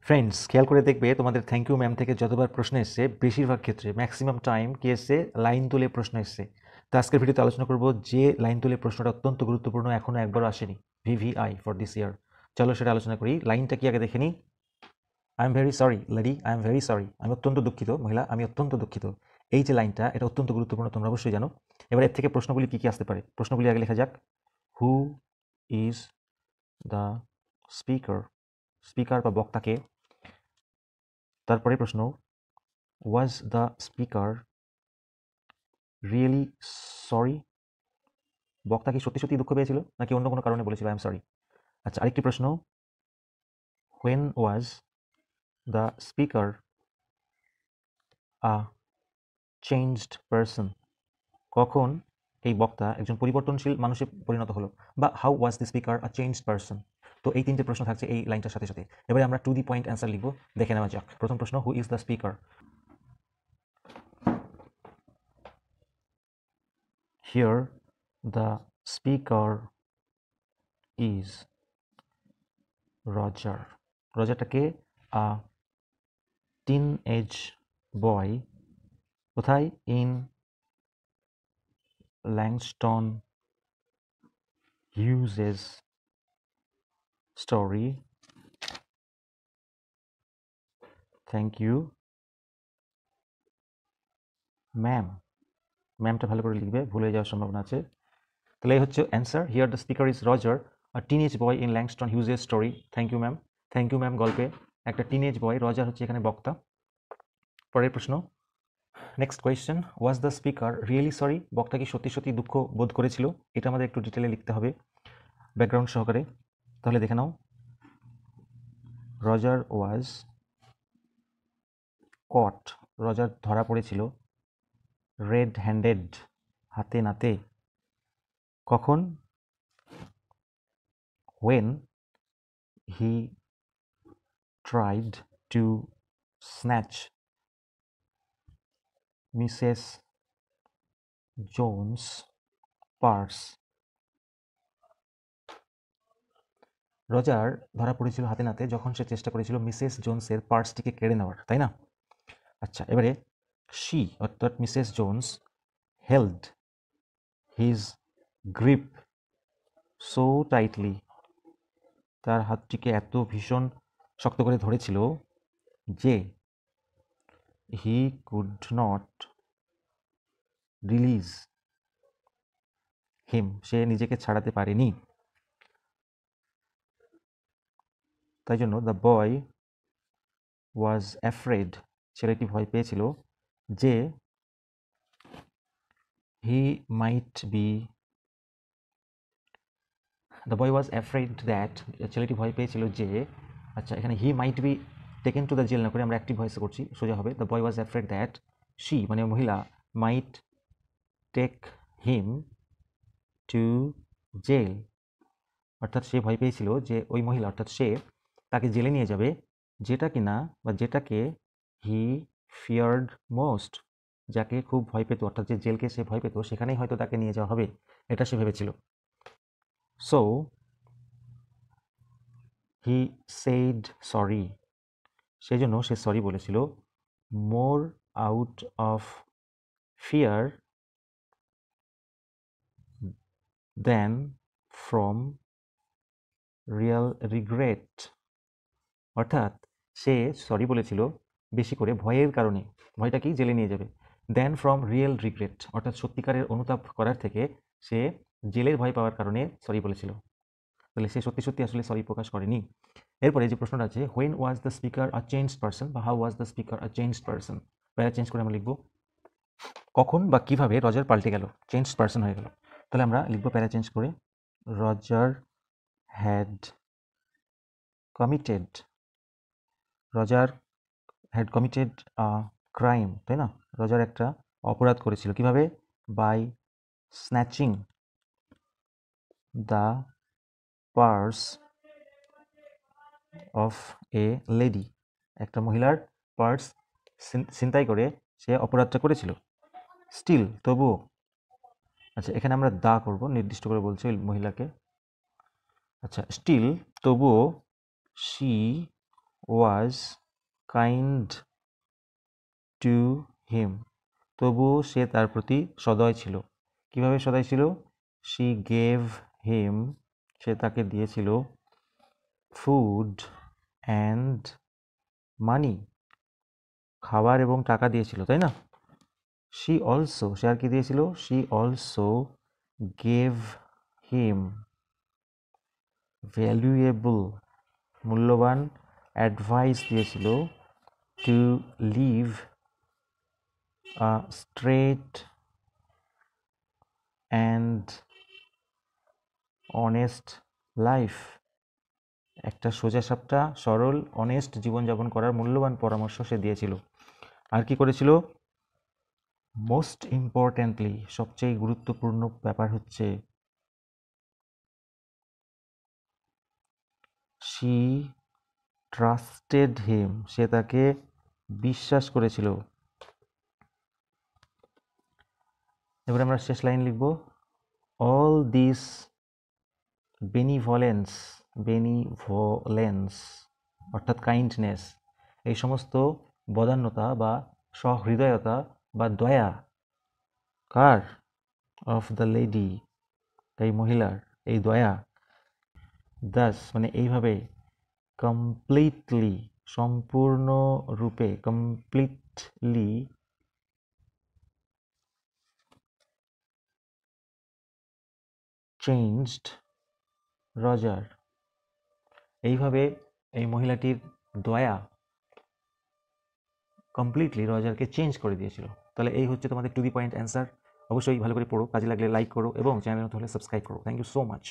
Friends, খেয়াল করে দেখবে তোমাদের থ্যাংক ইউ ম্যাম থেকে যতবার প্রশ্ন এসছে বেশিরভাগ ক্ষেত্রে ম্যাক্সিমাম টাইম কি এসছে, লাইন তুলে প্রশ্ন এসছে। তো আজকের ভিডিওতে আলোচনা করব যে লাইন তুলে প্রশ্নটা অত্যন্ত গুরুত্বপূর্ণ, এখনো একবারও আসেনি, ভিভিআই ফর দিস ইয়ার। চলো সেটা আলোচনা করি। লাইনটা কি আগে দেখে নিই। I am very sorry lady, I am very sorry. আমি অত্যন্ত দুঃখিত মহিলা, আমি অত্যন্ত দুঃখিত। এই যে লাইনটা, এটা অত্যন্ত গুরুত্বপূর্ণ, তোমরা অবশ্যই জানো। এবার এর থেকে প্রশ্নগুলি কি কি আসতে পারে, প্রশ্নগুলি আগে লেখা যাক। হু ইজ দ্য স্পিকার? স্পিকার বা বক্তাকে। তারপরে প্রশ্ন, ওয়াজ দ্য স্পিকার রিয়েলি সরি? বক্তা কি সত্যি সত্যি দুঃখ পেয়েছিল নাকি অন্য কোনো কারণে বলেছিল আই এম সরি? আচ্ছা, আরেকটি প্রশ্ন, when was the speaker a changed person? কখন এই বক্তা একজন পরিবর্তনশীল মানুষে পরিণত হলো, বা how was the speaker a changed person? তো এই তিনটে প্রশ্ন থাকছে এই লাইনটার সাথে সাথে। এবারে আমরা টু দি পয়েন্ট অ্যান্সার লিখবো, দেখে নেওয়া যাক। প্রথম প্রশ্ন, who is the speaker? Here the speaker is Roger. রজারটাকে আ টিন এজ বয়। কোথায়? In Langston Hughes story. Thank you ma'am. ম্যামটা ভালো করে লিখবে, ভুলে যাওয়ার সম্ভাবনা আছে। তাহলে এই হচ্ছে answer. Here the speaker is Roger, a teenage boy in Langston Hughes story. Thank you ma'am. Thank you ma'am গল্পে একটা টিনেজ বয়, রজার হচ্ছে এখানে বক্তা। পরের প্রশ্ন, next question, was the speaker really sorry? বক্তা কি সত্যি সত্যি দুঃখ বোধ করেছিল? এটা আমাদের একটু ডিটেলে লিখতে হবে ব্যাকগ্রাউন্ড সহকারে। তাহলে দেখে নাও, রজার ওয়াজ কট। রজার ধরা পড়েছিল রেড হ্যান্ডেড, হাতে নাতে। কখন? when he tried to snatch Mrs. Jones' purse. Roger ধরা পড়েছিল হাতে নাতে যখন সে চেষ্টা করেছিল মিসেস জোনসের পার্সটিকে কেড়ে নেওয়ার, তাই না? আচ্ছা, এবারে শি অর্থাৎ Mrs Jones held his grip so tightly, তার হাতটিকে এত ভীষণ শক্ত করে ধরেছিল যে he could not release him, সে নিজেকে ছাড়াতে পারেনি। তাই জন্য দ্য বয় ওয়াজ অ্যাফ্রেড, ছেলেটি ভয় পেয়েছিল যে he might be, the boy was afraid that, ছেলেটি ভয় পেয়েছিল যে, আচ্ছা এখানে he might be taken to the jail না করে আমরা অ্যাক্টিভ ভয়েসে করছি, সোজা হবে the boy was afraid that she মানে মহিলা might take him to jail, অর্থাৎ সে ভয় পেয়েছিল যে ওই মহিলা অর্থাৎ সে তাকে জেলে নিয়ে যাবে, যেটা কিনা বা যেটাকে হি ফিয়ার্ড মোস্ট, যাকে খুব ভয় পেত, অর্থাৎ যে জেলকে সে ভয় পেত সেখানেই হয়তো তাকে নিয়ে যাওয়া হবে, এটা সে ভেবেছিল। সো হি সেইড সরি, সেই জন্য সে সরি বলেছিল, more out of fear then from real regret, অর্থাৎ সে সরি বলেছিল বেশি করে ভয়ের কারণে, ভয়টা কি জেলে নিয়ে যাবে, দেন ফ্রম রিয়েল রিগ্রেট অর্থাৎ সত্যিকারের অনুতাপ করার থেকে সে জেলের ভয় পাওয়ার কারণে সরি বলেছিল। তাহলে সে সত্যি সত্যি আসলে সরি প্রকাশ করেনি। এরপরে যে প্রশ্নটা আছে, when was the speaker a changed person বা how was the speaker a changed person, para change করে আমরা লিখবো কখন বা কিভাবে রজার পাল্টে গেল, চেঞ্জড পারসন হয়ে গেল। তাহলে আমরা লিখবো প্যারা চেঞ্জ করে, Roger had committed, Roger had committed a crime, তাই না? রজার একটা অপরাধ করেছিল, কিভাবে? By snatching the purse of a lady, একটা মহিলার পার্স ছিনতাই করে সে অপরাধটা করেছিল। স্টিল, তবুও, আচ্ছা এখানে আমরা দা করব, নির্দিষ্ট করে বলছে মহিলাকে। আচ্ছা, স্টিল তবুও, she was kind to him, তবুও সে তার প্রতি সদয় ছিল। কিভাবে সদয় ছিল? শি গেভ হিম, সে তাকে দিয়েছিল ফুড অ্যান্ড মানি, খাবার এবং টাকা দিয়েছিল, তাই না? শি অলসো, সে আর কি দিয়েছিল? She also gave him valuable, মূল্যবান অ্যাডভাইস দিয়েছিল to live a straight and honest life, একটা সোজাসাপটা সরল অনেস্ট জীবনযাপন করার মূল্যবান পরামর্শ সে দিয়েছিল। আর কি করেছিল? মোস্ট ইম্পর্ট্যান্টলি, সবচেয়ে গুরুত্বপূর্ণ ব্যাপার হচ্ছে শি ট্রাস্টেড হিম, সে তাকে বিশ্বাস করেছিল। এবার আমরা শেষ লাইন লিখব। অল দিস বেনিভোলেন্স অর্থাৎ কাইন্ডনেস, এই সমস্ত বদান্যতা বা সহৃদয়তা বা দয়া, কার? অফ দ্য লেডি, এই মহিলার এই দয়া, দাস মানে এইভাবে, কমপ্লিটলি সম্পূর্ণরূপে, কমপ্লিটলি চেঞ্জড রজার, এইভাবে এই মহিলাটির দয়া কমপ্লিটলি রজারকে চেঞ্জ করে দিয়েছিল। তাহলে এই হচ্ছে তোমাদের টু দি পয়েন্ট অ্যান্সার। অবশ্যই ভালো করে পড়ো, কাজে লাগলে লাইক করো এবং চ্যানেল নতুন হলে সাবস্ক্রাইব করো। Thank you so much.